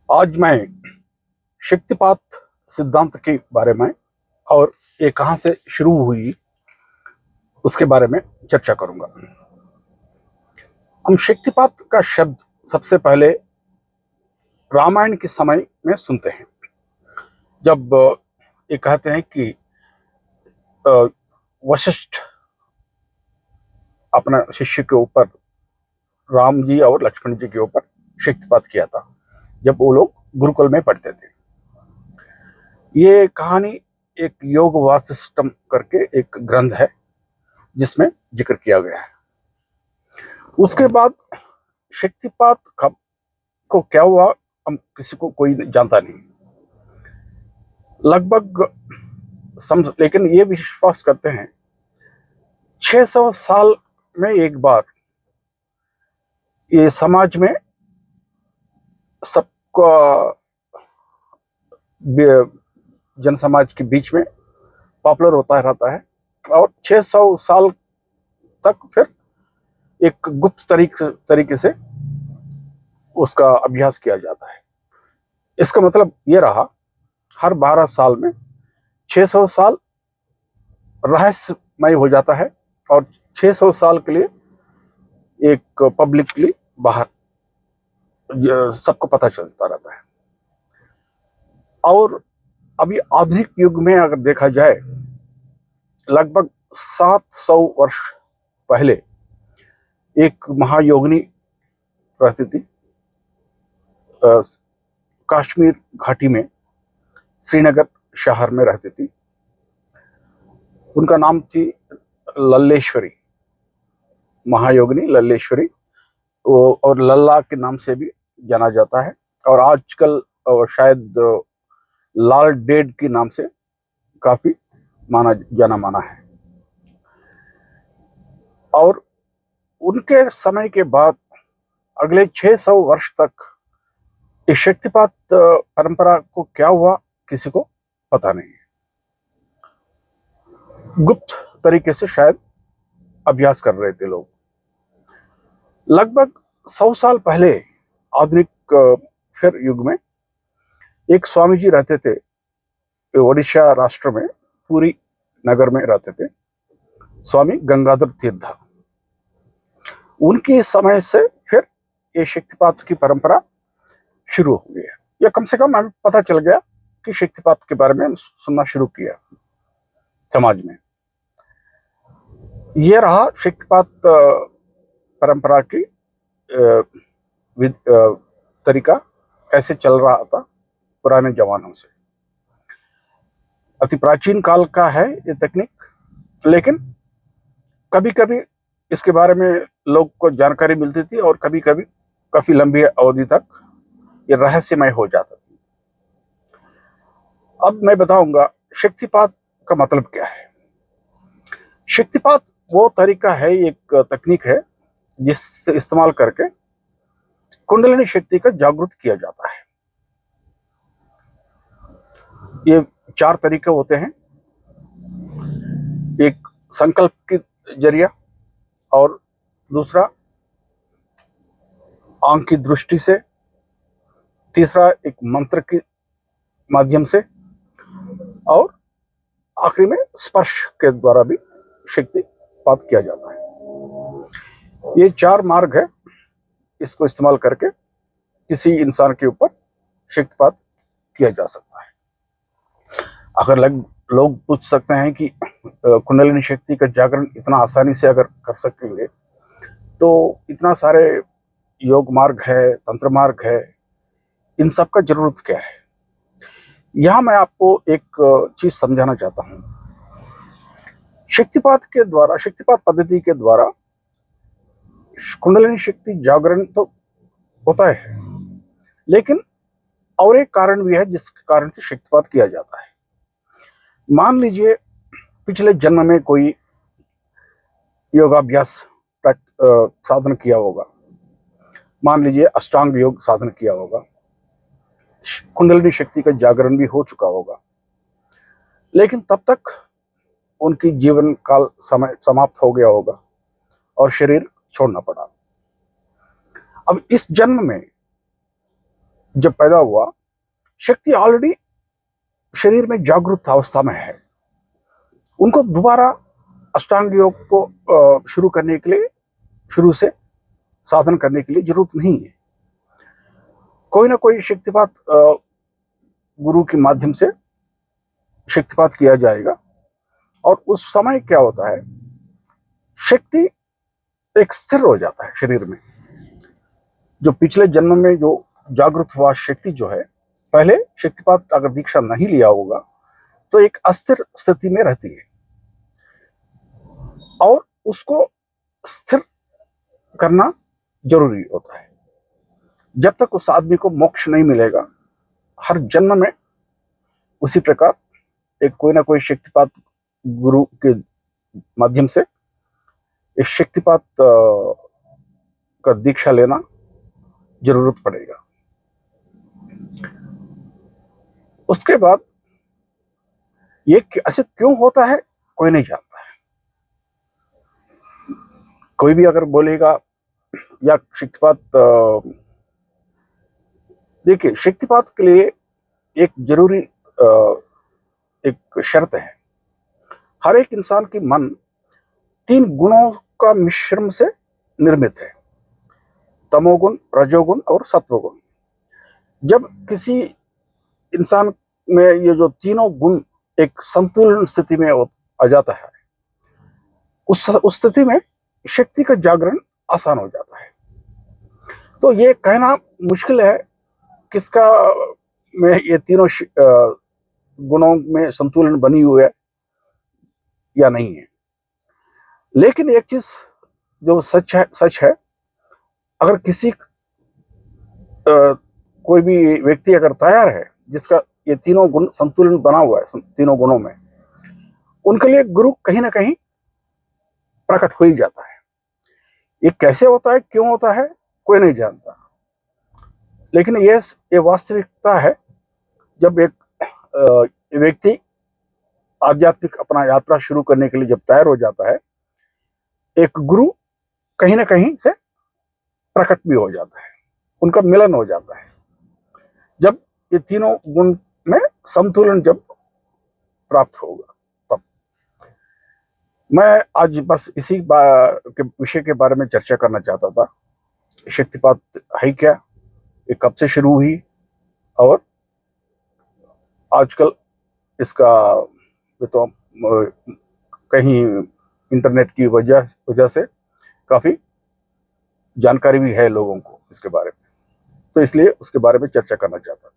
आज मैं शक्तिपात सिद्धांत के बारे में और ये कहाँ से शुरू हुई उसके बारे में चर्चा करूंगा। हम शक्तिपात का शब्द सबसे पहले रामायण के समय में सुनते हैं, जब ये कहते हैं कि वशिष्ठ अपना शिष्य के ऊपर, राम जी और लक्ष्मण जी के ऊपर शक्तिपात किया था जब वो लोग गुरुकुल में पढ़ते थे। ये कहानी एक योग वासिष्ठम करके एक ग्रंथ है जिसमें जिक्र किया गया है। उसके बाद शक्तिपात कब को क्या हुआ हम किसी को कोई जानता नहीं। लगभग लेकिन ये विश्वास करते हैं 600 साल में एक बार ये समाज में सबको, जन समाज के बीच में पॉपुलर होता रहता है और 600 साल तक फिर एक गुप्त तरीके से उसका अभ्यास किया जाता है। इसका मतलब ये रहा, हर 12 साल में 600 साल रहस्यमय हो जाता है और 600 साल के लिए एक पब्लिकली बाहर सबको पता चलता रहता है। और अभी आधुनिक युग में अगर देखा जाए, लगभग 700 वर्ष पहले एक महायोगिनी रहती थी कश्मीर घाटी में, श्रीनगर शहर में रहती थी। उनका नाम थी लल्लेश्वरी, महायोगिनी लल्लेश्वरी, और लल्ला के नाम से भी जाना जाता है। और आजकल शायद लाल डेड के नाम से काफी जाना माना है। और उनके समय के बाद अगले 600 वर्ष तक इस शक्तिपात परंपरा को क्या हुआ किसी को पता नहीं है। गुप्त तरीके से शायद अभ्यास कर रहे थे लोग। लगभग 100 साल पहले आधुनिक फिर युग में एक स्वामी जी रहते थे, ओडिशा राष्ट्र में पुरी नगर में रहते थे, स्वामी गंगाधर तीर्थ। उनके समय से फिर ये शक्तिपात की परंपरा शुरू हो गई है। या कम से कम हमें पता चल गया कि शक्तिपात के बारे में हम सुनना शुरू किया समाज में। यह रहा शक्तिपात परंपरा की तरीका कैसे चल रहा था पुराने जमानों से। अति प्राचीन काल का है ये तकनीक, लेकिन कभी कभी इसके बारे में लोग को जानकारी मिलती थी और कभी कभी काफी लंबी अवधि तक ये रहस्यमय हो जाता था। अब मैं बताऊंगा शक्तिपात का मतलब क्या है। शक्तिपात वो तरीका है, एक तकनीक है जिससे इस्तेमाल करके कुंडलिनी शक्ति का जागृत किया जाता है। ये 4 तरीके होते हैं। एक संकल्प के जरिया, और दूसरा आंख की दृष्टि से, तीसरा एक मंत्र के माध्यम से, और आखिरी में स्पर्श के द्वारा भी शक्तिपात किया जाता है। ये 4 मार्ग है, इसको इस्तेमाल करके किसी इंसान के ऊपर शक्तिपात किया जा सकता है। अगर लोग पूछ सकते हैं कि कुंडलिनी शक्ति का जागरण इतना आसानी से अगर कर सकेंगे तो इतना सारे योग मार्ग है, तंत्र मार्ग है, इन सब का जरूरत क्या है। यहां मैं आपको एक चीज समझाना चाहता हूं। शक्तिपात पद्धति के द्वारा कुंडलिनी शक्ति जागरण तो होता है, लेकिन और एक कारण भी है जिसके कारण से शक्तिपात किया जाता है। मान लीजिए पिछले जन्म में कोई योगाभ्यास साधन किया होगा, मान लीजिए अष्टांग योग साधन किया होगा, कुंडलिनी शक्ति का जागरण भी हो चुका होगा, लेकिन तब तक उनकी जीवन काल समय समाप्त हो गया होगा और शरीर छोड़ना पड़ा। अब इस जन्म में जब पैदा हुआ, शक्ति ऑलरेडी शरीर में जागृत अवस्था में है। उनको दोबारा अष्टांग योग को शुरू करने के लिए, शुरू से साधन करने के लिए जरूरत नहीं है। कोई ना कोई शक्तिपात गुरु के माध्यम से शक्तिपात किया जाएगा, और उस समय क्या होता है, शक्ति एक स्थिर हो जाता है शरीर में। जो पिछले जन्म में जो जागृत हुआ शक्ति जो है, पहले शक्तिपात अगर दीक्षा नहीं लिया होगा तो एक अस्थिर स्थिति में रहती है, और उसको स्थिर करना जरूरी होता है। जब तक उस आदमी को मोक्ष नहीं मिलेगा, हर जन्म में उसी प्रकार एक कोई ना कोई शक्तिपात गुरु के माध्यम से इस शक्तिपात का दीक्षा लेना जरूरत पड़ेगा। उसके बाद ये ऐसे क्यों होता है, कोई नहीं जानता है। कोई भी अगर बोलेगा या शक्तिपात, देखिए शक्तिपात के लिए एक जरूरी एक शर्त है। हर एक इंसान की मन 3 गुणों का मिश्रण से निर्मित है, तमोगुण, रजोगुण और सत्वगुण। जब किसी इंसान में ये जो तीनों गुण एक संतुलन स्थिति में आ जाता है, उस स्थिति में शक्ति का जागरण आसान हो जाता है। तो ये कहना मुश्किल है किसका में ये तीनों गुणों में संतुलन बनी हुई है या नहीं है। लेकिन एक चीज जो सच है, अगर किसी कोई भी व्यक्ति अगर तैयार है जिसका ये तीनों गुण संतुलन बना हुआ है, तीनों गुणों में, उनके लिए गुरु कहीं ना कहीं प्रकट हो ही जाता है। ये कैसे होता है, क्यों होता है, कोई नहीं जानता। लेकिन ये वास्तविकता है। जब एक व्यक्ति आध्यात्मिक अपना यात्रा शुरू करने के लिए जब तैयार हो जाता है, एक गुरु कहीं ना कहीं से प्रकट भी हो जाता है, उनका मिलन हो जाता है। जब ये तीनों गुण में संतुलन जब प्राप्त होगा, तब मैं आज बस इसी के विषय के बारे में चर्चा करना चाहता था। शक्तिपात है क्या, ये कब से शुरू हुई, और आजकल इसका तो कहीं इंटरनेट की वजह से काफी जानकारी भी है लोगों को इसके बारे में, तो इसलिए उसके बारे में चर्चा करना चाहता था।